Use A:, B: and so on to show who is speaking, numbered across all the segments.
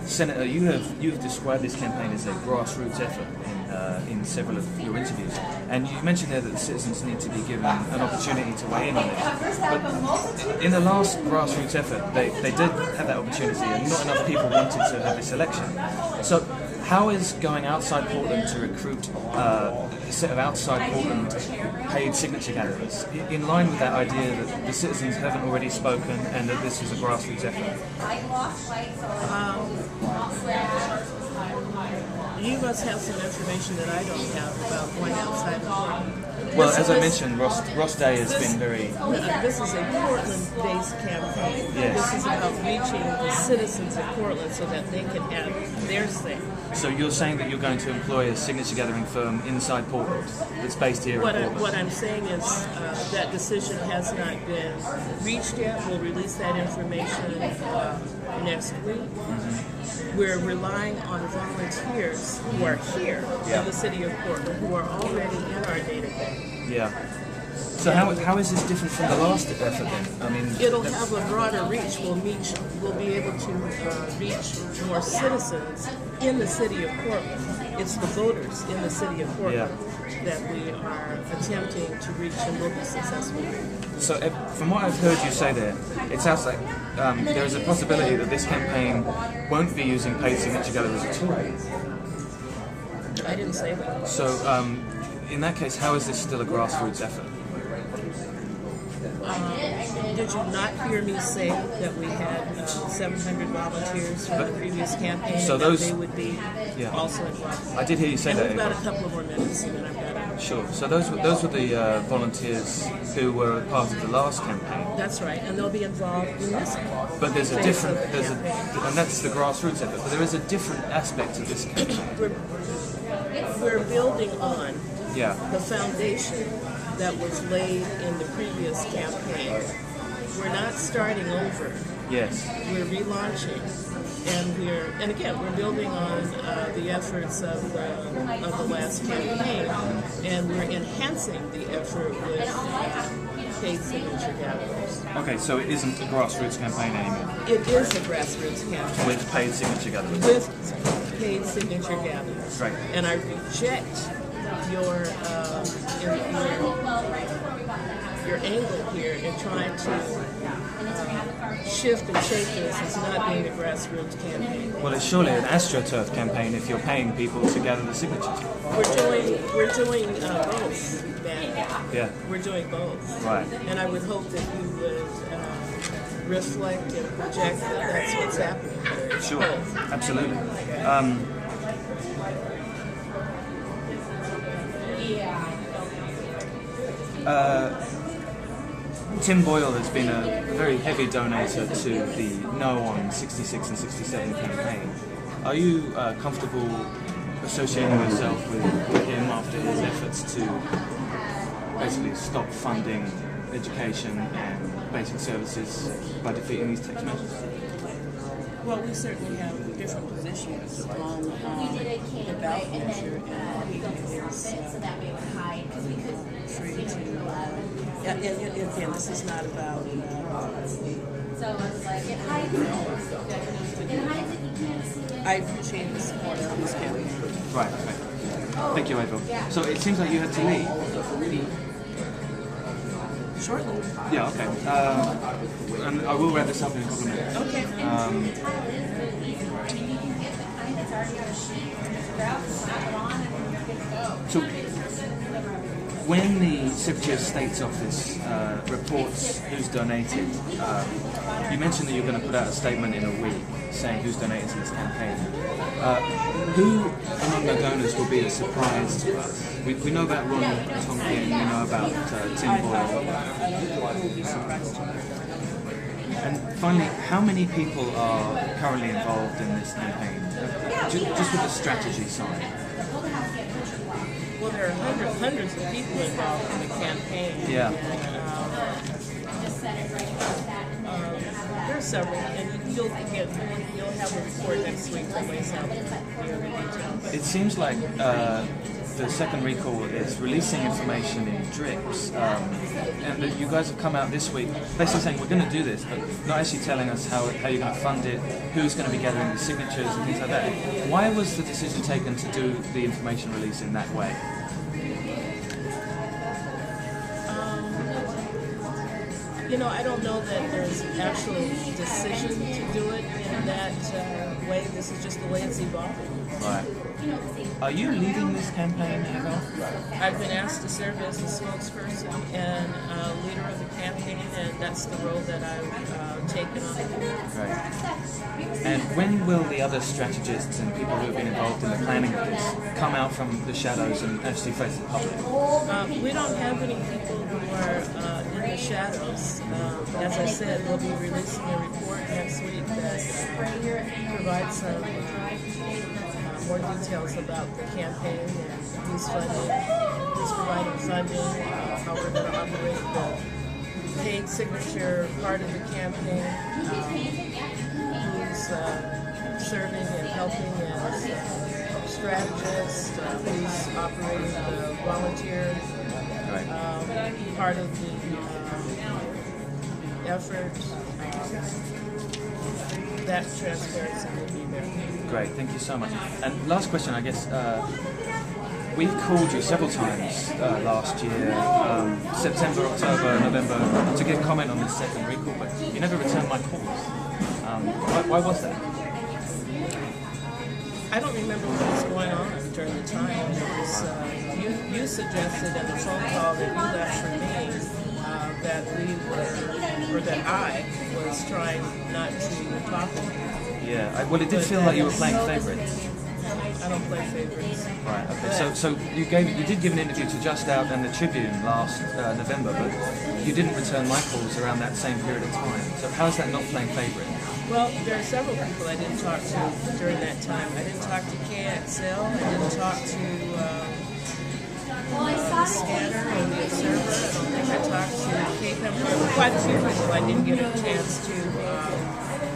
A: Senator, you've described this campaign as a grassroots effort in several of your interviews, and you mentioned there that the citizens need to be given an opportunity to weigh in on it. But in the last grassroots effort, they did have that opportunity, and not enough people wanted to have this election. So, how is going outside Portland to recruit a set of outside Portland paid signature gatherers in line with that idea that the citizens haven't already spoken and that this is a grassroots effort?
B: You must have some information that I don't have about going outside of Portland.
A: Well, as I mentioned, Ross Day has been very...
B: This is a Portland-based campaign.
A: Yes.
B: This is about reaching the citizens of Portland so that they can have their say.
A: So you're saying that you're going to employ a signature gathering firm inside Portland that's based here in Portland?
B: What I'm saying is that decision has not been reached yet. We'll release that information next week. Mm-hmm. We're relying on volunteers who are here in the city of Portland who are already in our database.
A: Yeah. So how is this different from the last effort then? I mean,
B: it'll have a broader reach. We'll be able to reach more citizens in the city of Portland. It's the voters in the city of Portland that we are attempting to reach, and will be successful.
A: So from what I've heard you say there, it sounds like there is a possibility that this campaign won't be using paid signature gatherers at all.
B: I didn't say that.
A: So in that case, how is this still a grassroots effort?
B: Did you not hear me say that we had 700 volunteers from the previous campaign,
A: so
B: and
A: those,
B: that they would be also involved?
A: I did hear you say
B: and
A: that.
B: We've got a couple more minutes, and then I've got to...
A: Sure. So those were the volunteers who were part of the last campaign.
B: That's right, and they'll be involved in this.
A: But there's a different, and that's the grassroots effort. But there is a different aspect to this campaign.
B: We're building on
A: the
B: foundation that was laid in the previous campaign. We're not starting over.
A: Yes.
B: We're relaunching, and again we're building on the efforts of the last campaign, and we're enhancing the effort with paid signature gatherers.
A: Okay, so it isn't a grassroots campaign anymore.
B: It is a grassroots campaign
A: with paid signature gatherers.
B: With paid signature gatherers.
A: Right.
B: And I reject your angle here in trying to shift and shape this as not being a grassroots campaign.
A: Well, it's surely an AstroTurf campaign if you're paying people to gather the signatures.
B: We're doing both, Ben.
A: Yeah.
B: We're doing both.
A: Right.
B: And I would hope that you would reflect and project that that's what's happening here. It's
A: sure.
B: both.
A: Absolutely. Tim Boyle has been a very heavy donator to the No on 66 and 67 campaign. Are you comfortable associating yourself with him after his efforts to basically stop funding education and basic services by defeating these tax measures?
B: Well, we certainly have different positions on the ballot measure, and he is free to. And again, this is not about. I appreciate the support of this campaign.
A: Right. Okay. Thank you, Avel. So it seems like you had to leave.
B: Shortly.
A: Yeah. Okay. And I will wrap this up in a couple of minutes.
B: Okay.
A: So, when the Secretary of State's office reports who's donated, you mentioned that you're going to put out a statement in a week saying who's donated to this campaign. Who among the donors will be a surprise to us? We know about Ron Tonkin, we know about Tim Boyle. And finally, how many people are currently involved in this campaign? Just with the strategy side.
B: Well, there are hundreds of people involved in the campaign.
A: Yeah.
B: There are several, and you'll have a report next week that lays out the details.
A: It seems like the second recall is releasing information in drips, and that you guys have come out this week basically saying we're going to do this, but not actually telling us how you're going to fund it, who's going to be gathering the signatures and things like that. Why was the decision taken to do the information release in that way?
B: I don't know that there's an actual decision to do it in that way. This is just the way it's evolving.
A: Right. Are you leading this campaign, Avel?
B: I've been asked to serve as a spokesperson and leader of the campaign, and that's the role that I've taken on.
A: Right. And when will the other strategists and people who have been involved in the planning of this come out from the shadows and actually face the public?
B: We don't have any people who are in the shadows. As I said, we'll be releasing a report next week that provides some more details about the campaign and who's providing funding, how we're going to operate the paid signature part of the campaign, who's serving and helping as strategist, who's operating the volunteer part of the effort. That transparency will be there.
A: Great, thank you so much. And last question, I guess. We've called you several times last year, September, October, November, to get comment on this second recall, but you never returned my calls. Why was that?
B: I don't remember what was going on during the time. It was, you suggested in the phone call that you left for me that I was trying not to talk to you.
A: Yeah, well, it did feel like you were playing favourites.
B: I don't play favorites.
A: Right. Okay. So you did give an interview to Just Out and the Tribune last November, but you didn't return my calls around that same period of time. So how is that not playing favourite?
B: Well, there are several people I didn't talk to during that time. I didn't talk to KXL. I didn't talk to the Scanner or the Observer. I don't think I talked to KPEM. Quite a few people I didn't get a chance to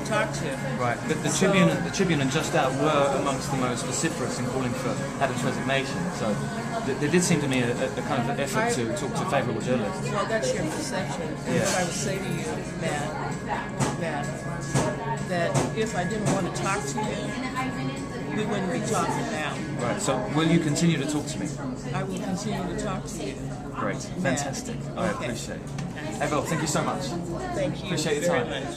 B: talk to.
A: Right, but the Tribune and Just Out were amongst the most vociferous in calling for Adam's resignation. So there did seem to me a kind of an effort to talk to favourable journalists.
B: Well, that's your perception. And
A: Yeah.
B: what I would say to you, Matt, that if I didn't want to talk to you, we wouldn't be talking now.
A: Right. So will you continue to talk to me?
B: I will continue to talk to you.
A: Great. Fantastic. I appreciate it. Avel, thank you so much.
B: Thank you
A: Appreciate your
B: very
A: time.
B: much.